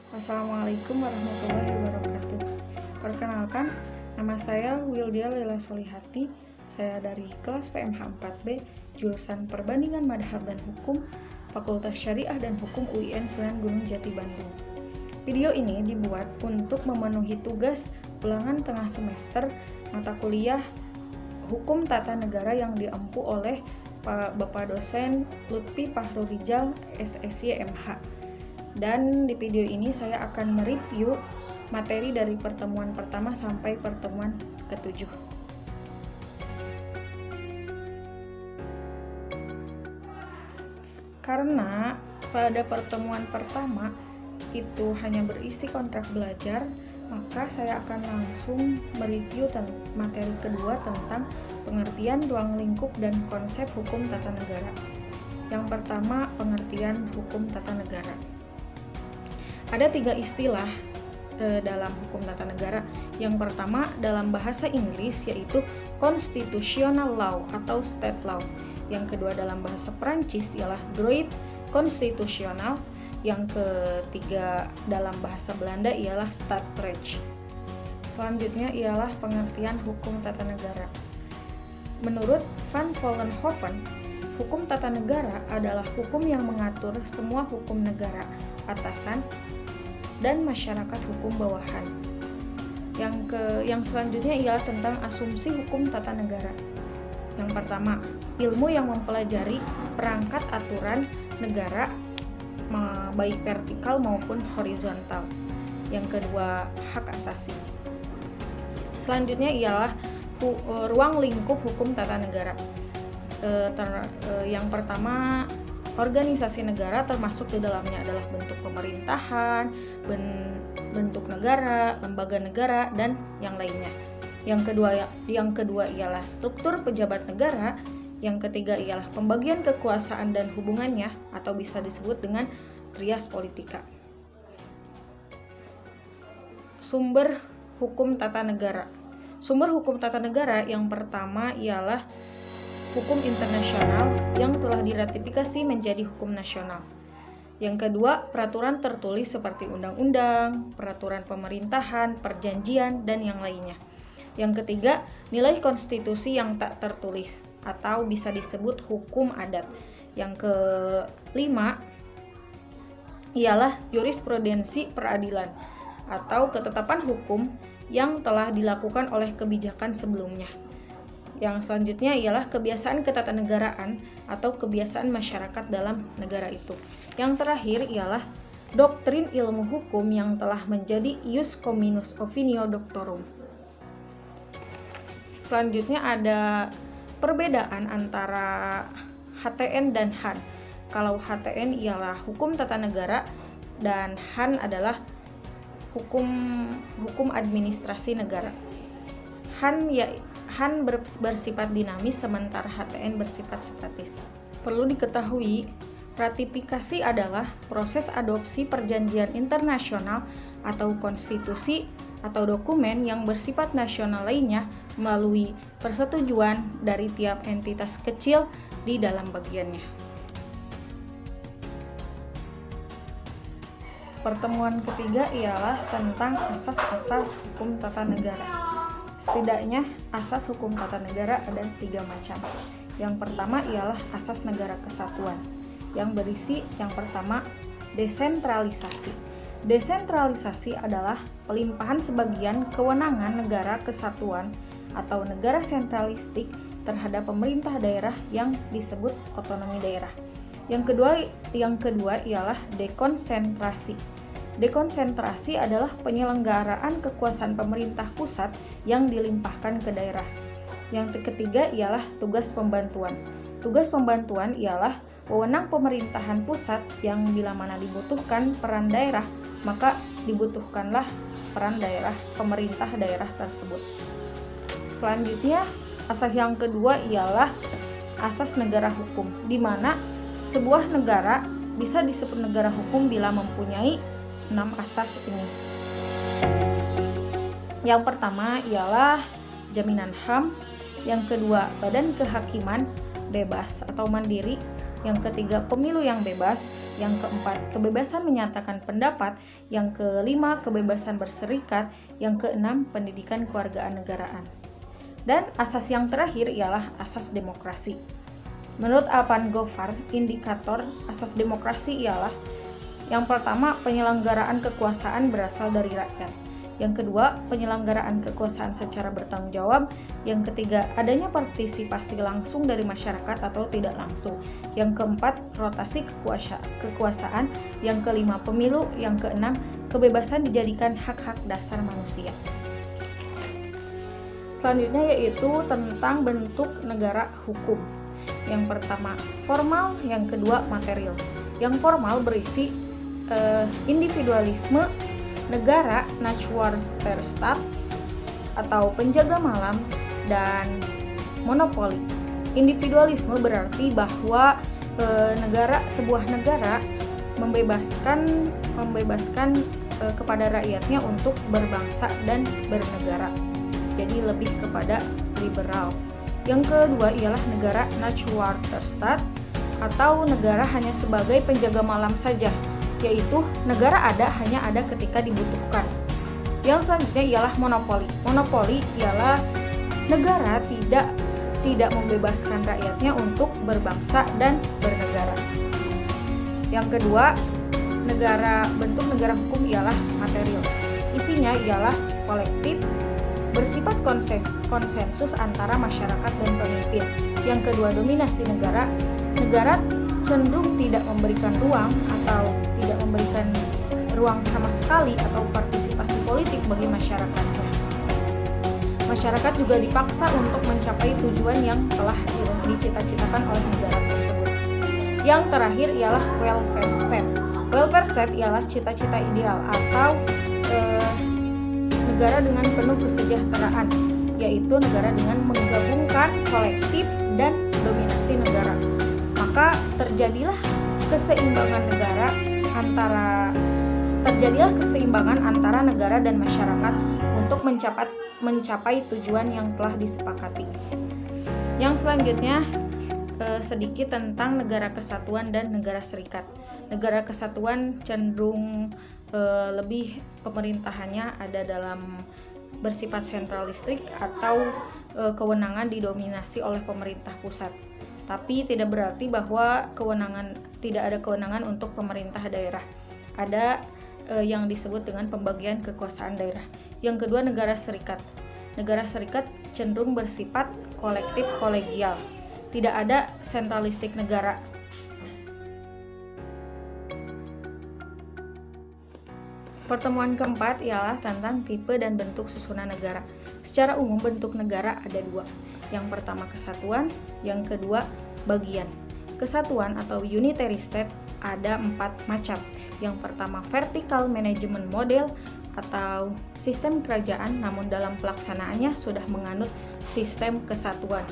Assalamualaikum warahmatullahi wabarakatuh. Perkenalkan, nama saya Wildia Lila Solihati. Saya dari kelas PMH 4B, jurusan Perbandingan Madhab dan Hukum, Fakultas Syariah dan Hukum UIN Sunan Gunung Jati Bandung. Video ini dibuat untuk memenuhi tugas ulangan tengah semester mata kuliah Hukum Tata Negara yang diempu oleh Bapak dosen Lutfi Fahrurijal, SSY MH. Dan di video ini saya akan mereview materi dari pertemuan pertama sampai pertemuan ke-7. Karena pada pertemuan pertama itu hanya berisi kontrak belajar, maka saya akan langsung mereview materi kedua tentang pengertian ruang lingkup dan konsep hukum tata negara. Yang pertama, pengertian hukum tata negara. Ada 3 istilah dalam hukum tata negara. Yang pertama dalam bahasa Inggris yaitu constitutional law atau state law. Yang kedua dalam bahasa Perancis ialah droit constitutionnel. Yang ketiga dalam bahasa Belanda ialah staatsrecht. Selanjutnya ialah pengertian hukum tata negara. Menurut Van Vollenhoven, hukum tata negara adalah hukum yang mengatur semua hukum negara atasan dan masyarakat hukum bawahan. Yang selanjutnya ialah tentang asumsi hukum tata negara. Yang pertama, ilmu yang mempelajari perangkat aturan negara baik vertikal maupun horizontal. Yang kedua, hak asasi. Selanjutnya ialah ruang lingkup hukum tata negara. Yang pertama, organisasi negara termasuk di dalamnya adalah bentuk pemerintahan, bentuk negara, lembaga negara, dan yang lainnya. Yang kedua ialah struktur pejabat negara. Yang ketiga ialah pembagian kekuasaan dan hubungannya atau bisa disebut dengan trias politika. Sumber hukum tata negara. Sumber hukum tata negara yang pertama ialah hukum internasional yang telah diratifikasi menjadi hukum nasional. Yang kedua, peraturan tertulis seperti undang-undang, peraturan pemerintahan, perjanjian, dan yang lainnya. Yang ketiga, nilai konstitusi yang tak tertulis atau bisa disebut hukum adat. Yang kelima ialah jurisprudensi peradilan atau ketetapan hukum yang telah dilakukan oleh kebijakan sebelumnya. Yang selanjutnya ialah kebiasaan ketatanegaraan atau kebiasaan masyarakat dalam negara itu. Yang terakhir ialah doktrin ilmu hukum yang telah menjadi ius communis opinio doctorum. Selanjutnya ada perbedaan antara HTN dan HAN. Kalau HTN ialah hukum tata negara dan HAN adalah hukum administrasi negara. HAN bersifat dinamis sementara HTN bersifat statis. Perlu diketahui, ratifikasi adalah proses adopsi perjanjian internasional atau konstitusi atau dokumen yang bersifat nasional lainnya melalui persetujuan dari tiap entitas kecil di dalam bagiannya. Pertemuan ketiga ialah tentang asas-asas hukum tata negara. Setidaknya asas hukum tata negara ada 3 macam. Yang pertama ialah asas negara kesatuan, yang berisi yang pertama desentralisasi. Desentralisasi adalah pelimpahan sebagian kewenangan negara kesatuan atau negara sentralistik terhadap pemerintah daerah yang disebut otonomi daerah. Yang kedua ialah dekonsentrasi. Dekonsentrasi adalah penyelenggaraan kekuasaan pemerintah pusat yang dilimpahkan ke daerah. Yang ketiga ialah tugas pembantuan. Tugas pembantuan ialah wewenang pemerintahan pusat yang bila mana dibutuhkan peran daerah, maka dibutuhkanlah peran daerah, pemerintah daerah tersebut. Selanjutnya, asas yang kedua ialah asas negara hukum, di mana sebuah negara bisa disebut negara hukum bila mempunyai 6 asas ini. Yang pertama ialah jaminan HAM, yang kedua badan kehakiman bebas atau mandiri, Yang ketiga, pemilu yang bebas. Yang keempat, kebebasan menyatakan pendapat. Yang kelima, kebebasan berserikat. Yang keenam, pendidikan kewarganegaraan. Dan asas yang terakhir ialah asas demokrasi. Menurut Alpan Gofar, indikator asas demokrasi ialah yang pertama, penyelenggaraan kekuasaan berasal dari rakyat. Yang kedua, penyelenggaraan kekuasaan secara bertanggung jawab. Yang ketiga, adanya partisipasi langsung dari masyarakat atau tidak langsung. Yang keempat, rotasi kekuasaan. Yang kelima, pemilu. Yang keenam, kebebasan dijadikan hak-hak dasar manusia. Selanjutnya yaitu tentang bentuk negara hukum. Yang pertama, formal. Yang kedua, material. Yang formal berisi individualisme, negara, Nationalstaat atau penjaga malam, dan monopoli. Individualisme berarti bahwa sebuah negara membebaskan kepada rakyatnya untuk berbangsa dan bernegara. Jadi lebih kepada liberal. Yang kedua ialah negara Nationalstaat atau negara hanya sebagai penjaga malam saja, yaitu negara hanya ada ketika dibutuhkan. Yang selanjutnya ialah monopoli. Monopoli ialah negara tidak membebaskan rakyatnya untuk berbangsa dan bernegara. Yang kedua, bentuk negara hukum ialah material. Isinya ialah kolektif, bersifat konsensus antara masyarakat dan pemimpin. Yang kedua, dominasi negara. Negara cenderung tidak memberikan ruang sama sekali atau partisipasi politik bagi masyarakatnya. Masyarakat juga dipaksa untuk mencapai tujuan yang telah dicita-citakan oleh negara tersebut. Yang terakhir ialah welfare state. Welfare state ialah cita-cita ideal atau negara dengan penuh kesejahteraan, yaitu negara dengan menggabungkan kolektif dan dominasi negara. Maka terjadilah keseimbangan antara negara dan masyarakat untuk mencapai tujuan yang telah disepakati. Yang selanjutnya sedikit tentang negara kesatuan dan negara serikat. Negara kesatuan cenderung lebih pemerintahannya ada dalam bersifat sentralistik atau kewenangan didominasi oleh pemerintah pusat. Tapi tidak berarti bahwa tidak ada kewenangan untuk pemerintah daerah. Ada yang disebut dengan pembagian kekuasaan daerah. Yang kedua, negara serikat. Negara serikat cenderung bersifat kolektif kolegial. Tidak ada sentralistik negara. Pertemuan keempat ialah tentang tipe dan bentuk susunan negara. Secara umum bentuk negara ada dua. Yang pertama kesatuan, yang kedua bagian. Kesatuan atau unitary state ada 4 macam. Yang pertama vertical management model atau sistem kerajaan, namun dalam pelaksanaannya sudah menganut sistem kesatuan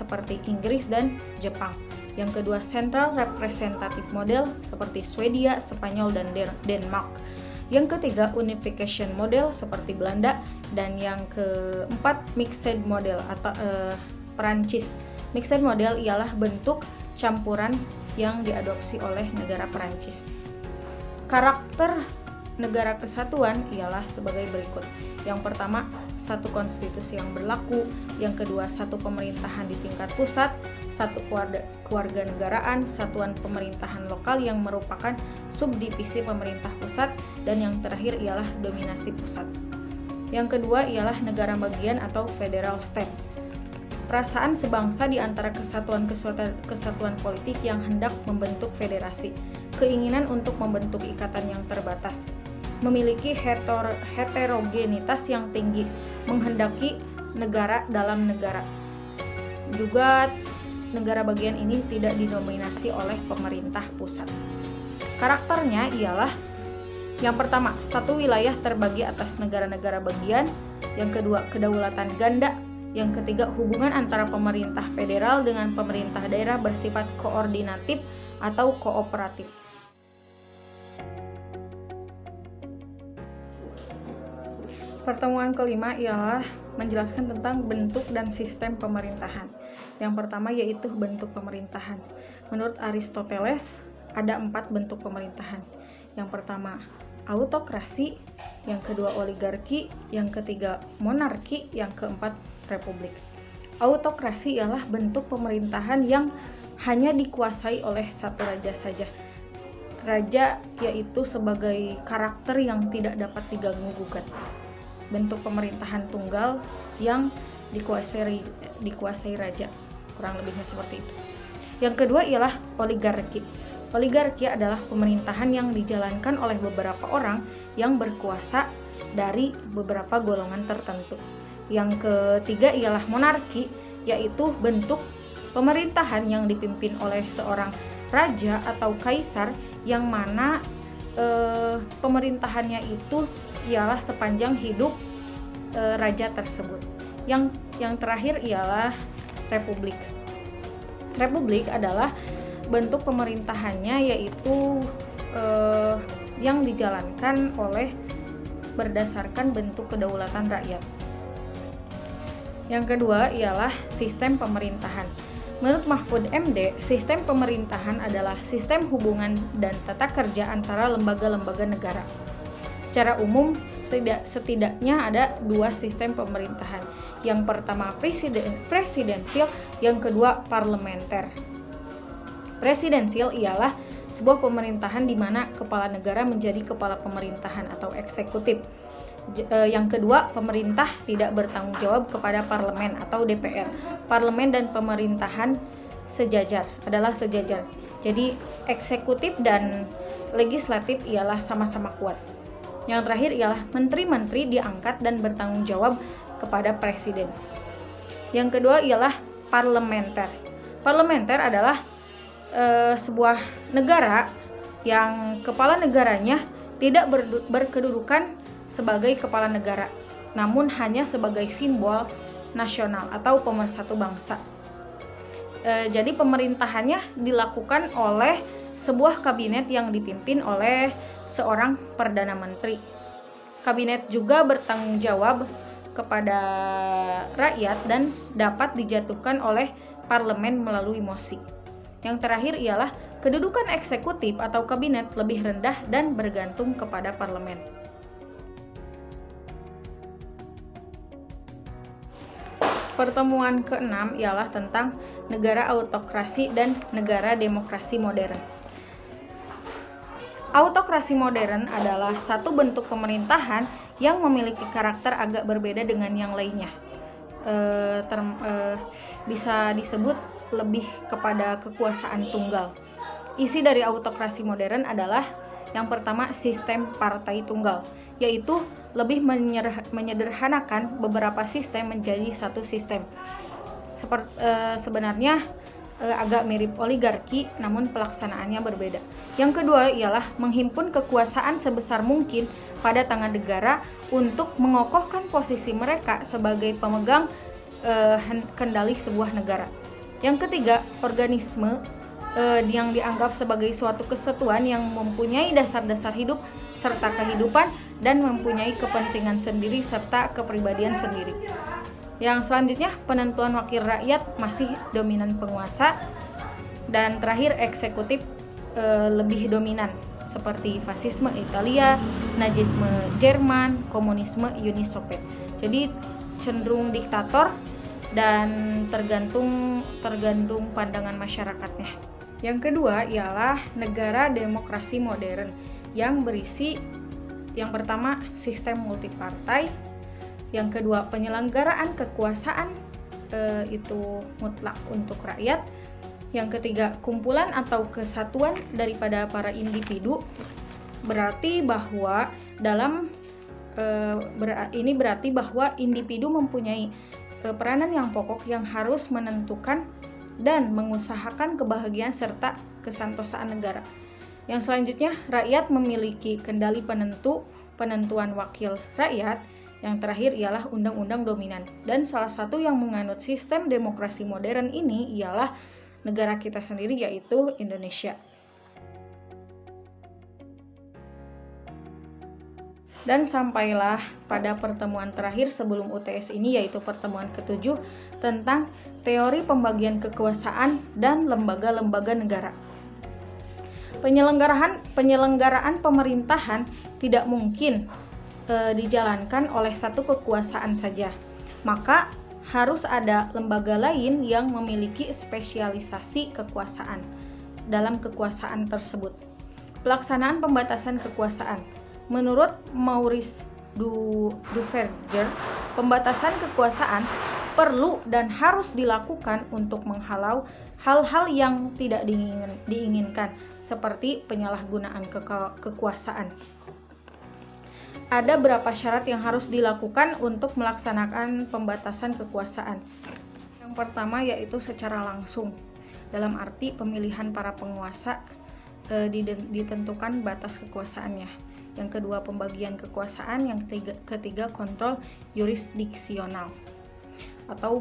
seperti Inggris dan Jepang. Yang kedua central representative model seperti Swedia, Spanyol, dan Denmark. Yang ketiga unification model seperti Belanda, dan yang keempat mixed model atau Perancis. Mixed model ialah bentuk campuran yang diadopsi oleh negara Perancis. Karakter negara kesatuan ialah sebagai berikut. Yang pertama, satu konstitusi yang berlaku. Yang kedua, satu pemerintahan di tingkat pusat, satu kewarganegaraan, satuan pemerintahan lokal yang merupakan subdivisi pemerintah pusat, dan yang terakhir ialah dominasi pusat. Yang kedua ialah negara bagian atau federal state. Perasaan sebangsa di antara kesatuan politik yang hendak membentuk federasi. Keinginan untuk membentuk ikatan yang terbatas. Memiliki heterogenitas yang tinggi, menghendaki negara dalam negara. Juga negara bagian ini tidak didominasi oleh pemerintah pusat. Karakternya ialah yang pertama, satu wilayah terbagi atas negara-negara bagian. Yang kedua, kedaulatan ganda. Yang ketiga, hubungan antara pemerintah federal dengan pemerintah daerah bersifat koordinatif atau kooperatif. Pertemuan kelima ialah menjelaskan tentang bentuk dan sistem pemerintahan. Yang pertama yaitu bentuk pemerintahan. Menurut Aristoteles, ada 4 bentuk pemerintahan. Yang pertama, autokrasi, yang kedua oligarki, yang ketiga monarki, yang keempat republik. Autokrasi ialah bentuk pemerintahan yang hanya dikuasai oleh satu raja saja. Raja yaitu sebagai karakter yang tidak dapat diganggu-gugat. Bentuk pemerintahan tunggal yang dikuasai raja, kurang lebihnya seperti itu. Yang kedua ialah oligarki. Oligarki adalah pemerintahan yang dijalankan oleh beberapa orang yang berkuasa dari beberapa golongan tertentu. Yang ketiga ialah monarki, yaitu bentuk pemerintahan yang dipimpin oleh seorang raja atau kaisar yang mana pemerintahannya itu ialah sepanjang hidup raja tersebut. Yang terakhir ialah republik. Republik adalah bentuk pemerintahannya yaitu yang dijalankan oleh berdasarkan bentuk kedaulatan rakyat. Yang kedua ialah sistem pemerintahan. Menurut Mahfud MD, sistem pemerintahan adalah sistem hubungan dan tata kerja antara lembaga-lembaga negara. Secara umum, setidaknya ada 2 sistem pemerintahan. Yang pertama presidensial, yang kedua parlementer. Presidensial ialah sebuah pemerintahan di mana kepala negara menjadi kepala pemerintahan atau eksekutif. Yang kedua, pemerintah tidak bertanggung jawab kepada parlemen atau DPR. Parlemen dan pemerintahan adalah sejajar. Jadi eksekutif dan legislatif ialah sama-sama kuat. Yang terakhir ialah menteri-menteri diangkat dan bertanggung jawab kepada presiden. Yang kedua ialah parlementer. Parlementer adalah sebuah negara yang kepala negaranya tidak berkedudukan sebagai kepala negara, namun hanya sebagai simbol nasional atau pemersatu bangsa. Jadi pemerintahannya dilakukan oleh sebuah kabinet yang dipimpin oleh seorang perdana menteri. Kabinet juga bertanggung jawab kepada rakyat dan dapat dijatuhkan oleh parlemen melalui mosi. Yang terakhir ialah kedudukan eksekutif atau kabinet lebih rendah dan bergantung kepada parlemen. Pertemuan ke-6 ialah tentang negara autokrasi dan negara demokrasi modern. Autokrasi modern adalah satu bentuk pemerintahan yang memiliki karakter agak berbeda dengan yang lainnya. Bisa disebut lebih kepada kekuasaan tunggal. Isi dari autokrasi modern adalah yang pertama sistem partai tunggal, yaitu lebih menyederhanakan beberapa sistem menjadi satu sistem. Sebenarnya agak mirip oligarki, namun pelaksanaannya berbeda. Yang kedua ialah menghimpun kekuasaan sebesar mungkin pada tangan negara untuk mengokohkan posisi mereka sebagai pemegang kendali sebuah negara. Yang ketiga, organisme yang dianggap sebagai suatu kesatuan yang mempunyai dasar-dasar hidup serta kehidupan dan mempunyai kepentingan sendiri serta kepribadian sendiri. Yang selanjutnya, penentuan wakil rakyat masih dominan penguasa. Dan terakhir, eksekutif lebih dominan seperti fasisme Italia, Nazisme Jerman, komunisme Uni Soviet. Jadi cenderung diktator dan tergantung pandangan masyarakatnya. Yang kedua ialah negara demokrasi modern yang berisi yang pertama sistem multipartai, yang kedua penyelenggaraan kekuasaan itu mutlak untuk rakyat, yang ketiga kumpulan atau kesatuan daripada para individu. Berarti bahwa ini berarti bahwa individu mempunyai peranan yang pokok yang harus menentukan dan mengusahakan kebahagiaan serta kesantosaan negara. Yang selanjutnya, rakyat memiliki kendali penentuan wakil rakyat. Yang terakhir ialah undang-undang dominan. Dan salah satu yang menganut sistem demokrasi modern ini ialah negara kita sendiri, yaitu Indonesia. Dan sampailah pada pertemuan terakhir sebelum UTS ini, yaitu pertemuan ke-7 tentang teori pembagian kekuasaan dan lembaga-lembaga negara. Penyelenggaraan pemerintahan tidak mungkin dijalankan oleh satu kekuasaan saja. Maka harus ada lembaga lain yang memiliki spesialisasi kekuasaan dalam kekuasaan tersebut. Pelaksanaan pembatasan kekuasaan. Menurut Maurice Duverger, pembatasan kekuasaan perlu dan harus dilakukan untuk menghalau hal-hal yang tidak diinginkan, seperti penyalahgunaan kekuasaan. Ada beberapa syarat yang harus dilakukan untuk melaksanakan pembatasan kekuasaan. Yang pertama yaitu secara langsung, dalam arti pemilihan para penguasa ditentukan batas kekuasaannya. Yang kedua, pembagian kekuasaan. Yang ketiga, kontrol yurisdiksional atau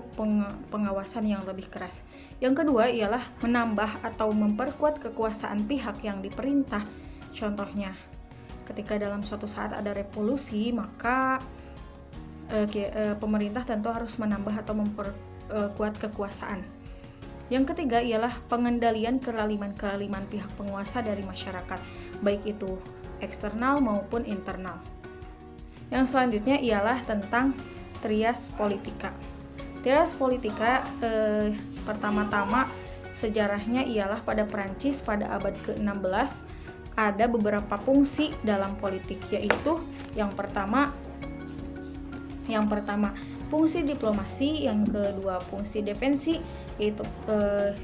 pengawasan yang lebih keras. Yang kedua ialah menambah atau memperkuat kekuasaan pihak yang diperintah. Contohnya, ketika dalam suatu saat ada revolusi, maka pemerintah tentu harus menambah atau memperkuat kekuasaan. Yang ketiga ialah pengendalian kelaliman pihak penguasa dari masyarakat, baik itu eksternal maupun internal. Yang selanjutnya ialah tentang trias politika. Trias politika pertama-tama sejarahnya ialah pada Prancis pada abad ke-16 ada beberapa fungsi dalam politik, yaitu yang pertama fungsi diplomasi, yang kedua fungsi defensi, yaitu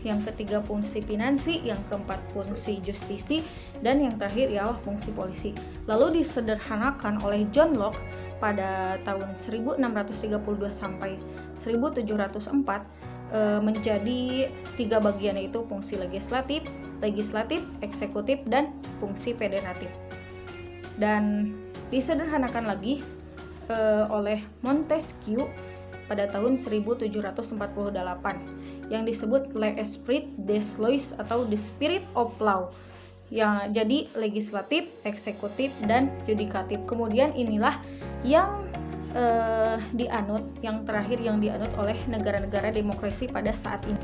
yang ketiga fungsi finansi, yang keempat fungsi justisi, dan yang terakhir ialah fungsi polisi. Lalu disederhanakan oleh John Locke pada tahun 1632 sampai 1704 menjadi 3 bagian, yaitu fungsi legislatif, eksekutif, dan fungsi federatif. Dan disederhanakan lagi oleh Montesquieu pada tahun 1748 yang disebut l'esprit des lois atau the spirit of law, yang jadi legislatif, eksekutif, dan yudikatif. Kemudian inilah yang yang terakhir yang dianut oleh negara-negara demokrasi pada saat ini.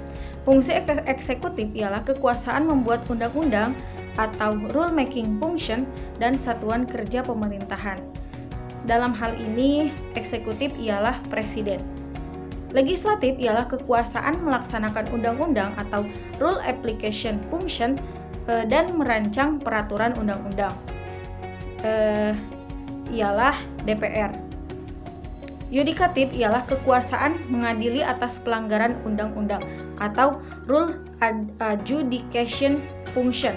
Fungsi eksekutif ialah kekuasaan membuat undang-undang atau rule making function dan satuan kerja pemerintahan. Dalam hal ini, eksekutif ialah presiden. Legislatif ialah kekuasaan melaksanakan undang-undang atau rule application function dan merancang peraturan undang-undang. Ialah DPR. Yudikatif ialah kekuasaan mengadili atas pelanggaran undang-undang atau rule adjudication function,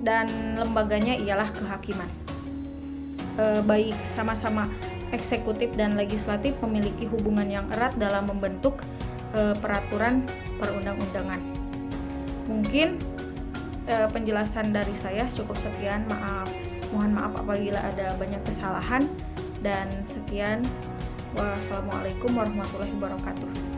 dan lembaganya ialah kehakiman. Baik sama-sama eksekutif dan legislatif memiliki hubungan yang erat dalam membentuk peraturan perundang-undangan. Mungkin penjelasan dari saya cukup sekian. Mohon maaf apabila ada banyak kesalahan, dan sekian. Wassalamualaikum warahmatullahi wabarakatuh.